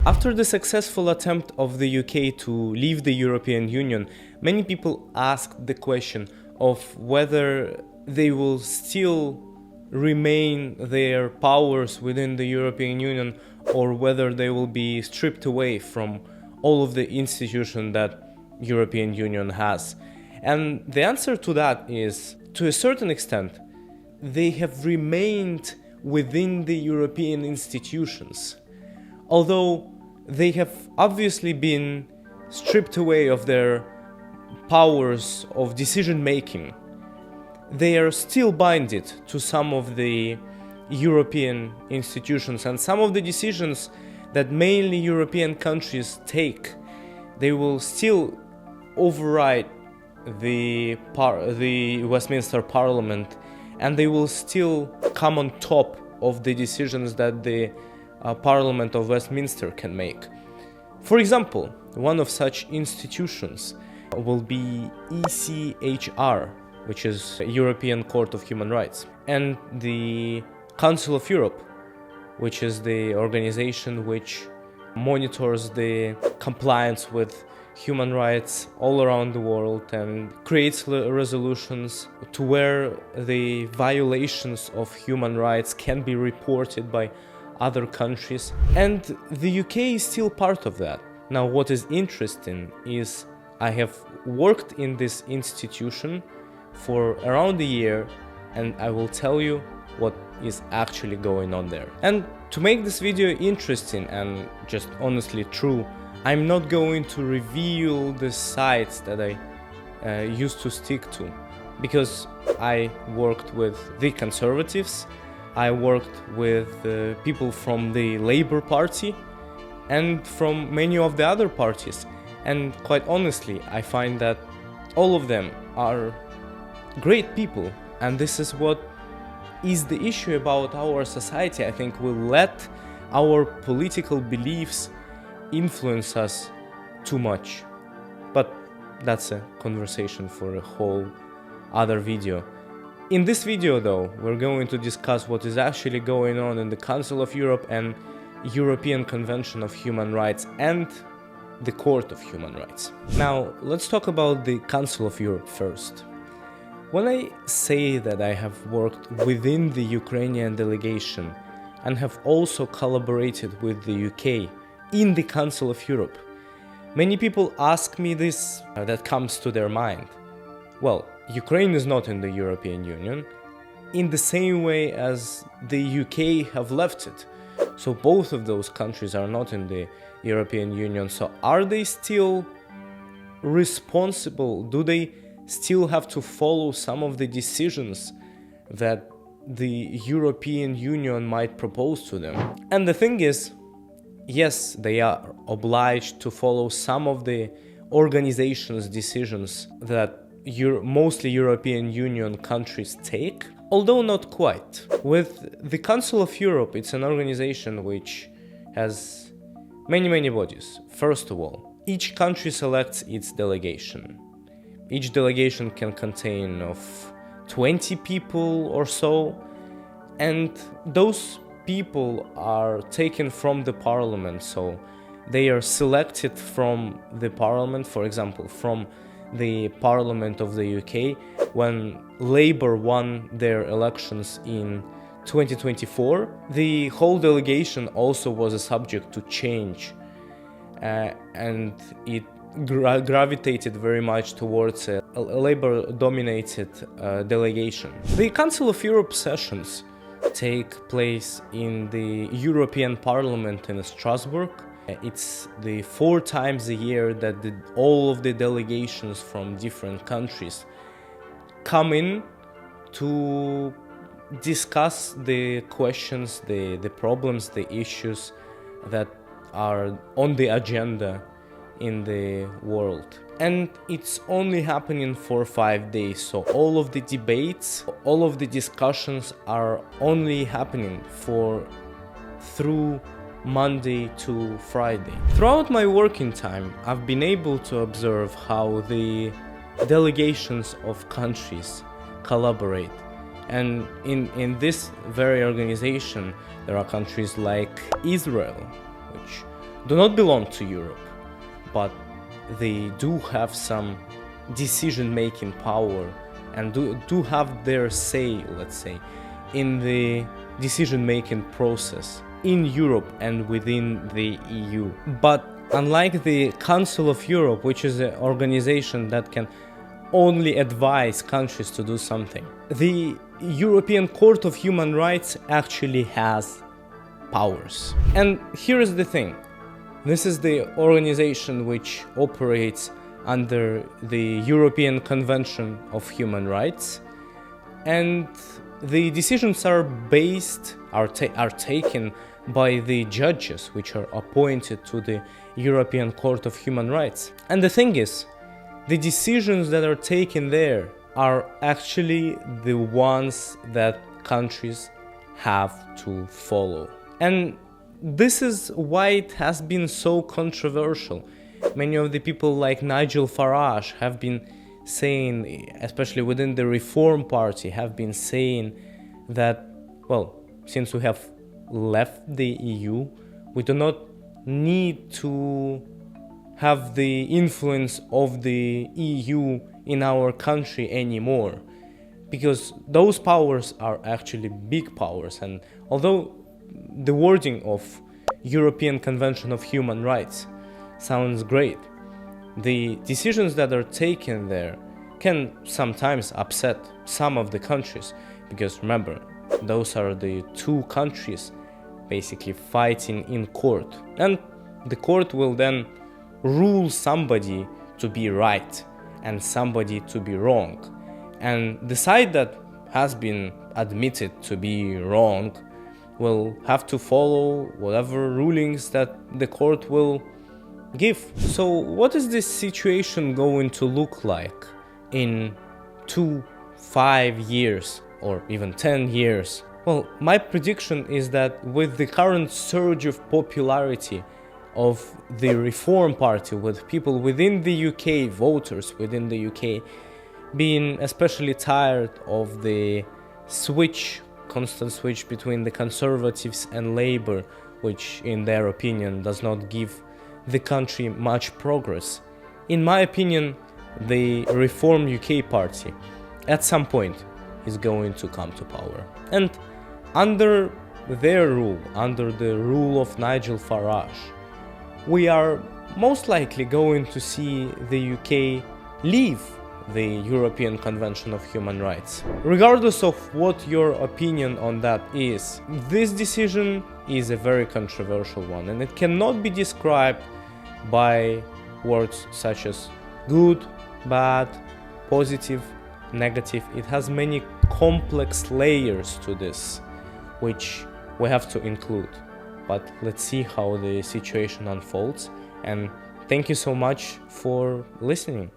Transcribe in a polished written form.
After the successful attempt of the UK to leave the European Union, many people asked the question of whether they will still remain their powers within the European Union or whether they will be stripped away from all of the institutions that European Union has. And the answer to that is, to a certain extent, they have remained within the European institutions. Although they have obviously been stripped away of their powers of decision making, they are still binded to some of the European institutions, and some of the decisions that mainly European countries take, they will still override the Westminster Parliament, and they will still come on top of the decisions that the Parliament of Westminster can make. For example, one of such institutions will be ECHR, which is European Court of Human Rights, and the Council of Europe, which is the organization which monitors the compliance with human rights all around the world and creates resolutions to where the violations of human rights can be reported by other countries. And the UK is still part of that. Now, what is interesting is I have worked in this institution for around a year, and I will tell you what is actually going on there. And to make this video interesting and just honestly true, I'm not going to reveal the sites that I used to stick to, because I worked with the Conservatives, I worked with people from the Labour Party and from many of the other parties, and quite honestly I find that all of them are great people, and this is what is the issue about our society. I think we let our political beliefs influence us too much, but that's a conversation for a whole other video. In this video though, we're going to discuss what is actually going on in the Council of Europe and European Convention of Human Rights and the Court of Human Rights. Now, let's talk about the Council of Europe first. When I say that I have worked within the Ukrainian delegation and have also collaborated with the UK in the Council of Europe, many people ask me this, that comes to their mind. Well, Ukraine is not in the European Union in the same way as the UK have left it. So both of those countries are not in the European Union. So are they still responsible? Do they still have to follow some of the decisions that the European Union might propose to them? And the thing is, yes, they are obliged to follow some of the organization's decisions that mostly European Union countries take, although not quite. With the Council of Europe, it's an organization which has many bodies. First of all, each country selects its delegation. Each delegation can contain of 20 people or so, and those people are taken from the parliament, so they are selected from the parliament, for example, from the parliament of the UK. When Labour won their elections in 2024, the whole delegation also was a subject to change, and it gravitated very much towards a Labour-dominated delegation. The Council of Europe sessions take place in the European Parliament in Strasbourg. It's the 4 times a year that all of the delegations from different countries come in to discuss the questions, the problems, the issues that are on the agenda in the world. And it's only happening for 5 days, so all of the debates, all of the discussions are only happening through Monday to Friday. Throughout my working time, I've been able to observe how the delegations of countries collaborate. And in this very organization, there are countries like Israel, which do not belong to Europe, but they do have some decision-making power and do have their say, let's say, in the decision-making process in Europe and within the EU. But unlike the Council of Europe, which is an organization that can only advise countries to do something, the European Court of Human Rights actually has powers. And here is the thing. This is the organization which operates under the European Convention of Human Rights, and the decisions are taken by the judges which are appointed to the European Court of Human Rights. And the thing is, the decisions that are taken there are actually the ones that countries have to follow. And this is why it has been so controversial. Many of the people like Nigel Farage have been saying, especially within the Reform Party, have been saying that, well, since we have left the EU, we do not need to have the influence of the EU in our country anymore, because those powers are actually big powers. And although the wording of European Convention of Human Rights sounds great, the decisions that are taken there can sometimes upset some of the countries, because remember, those are the two countries basically fighting in court, and the court will then rule somebody to be right and somebody to be wrong, and the side that has been admitted to be wrong will have to follow whatever rulings that the court will give. So what is this situation going to look like in 2, 5 years or even 10 years? Well, my prediction is that with the current surge of popularity of the Reform Party, with people within the UK, voters within the UK, being especially tired of the constant switch between the Conservatives and Labour, which in their opinion does not give the country much progress. In my opinion, the Reform UK Party at some point is going to come to power. And under their rule, under the rule of Nigel Farage, we are most likely going to see the UK leave the European Convention of Human Rights. Regardless of what your opinion on that is, this decision is a very controversial one, and it cannot be described by words such as good, bad, positive, negative. It has many complex layers to this, which we have to include. But let's see how the situation unfolds, and thank you so much for listening.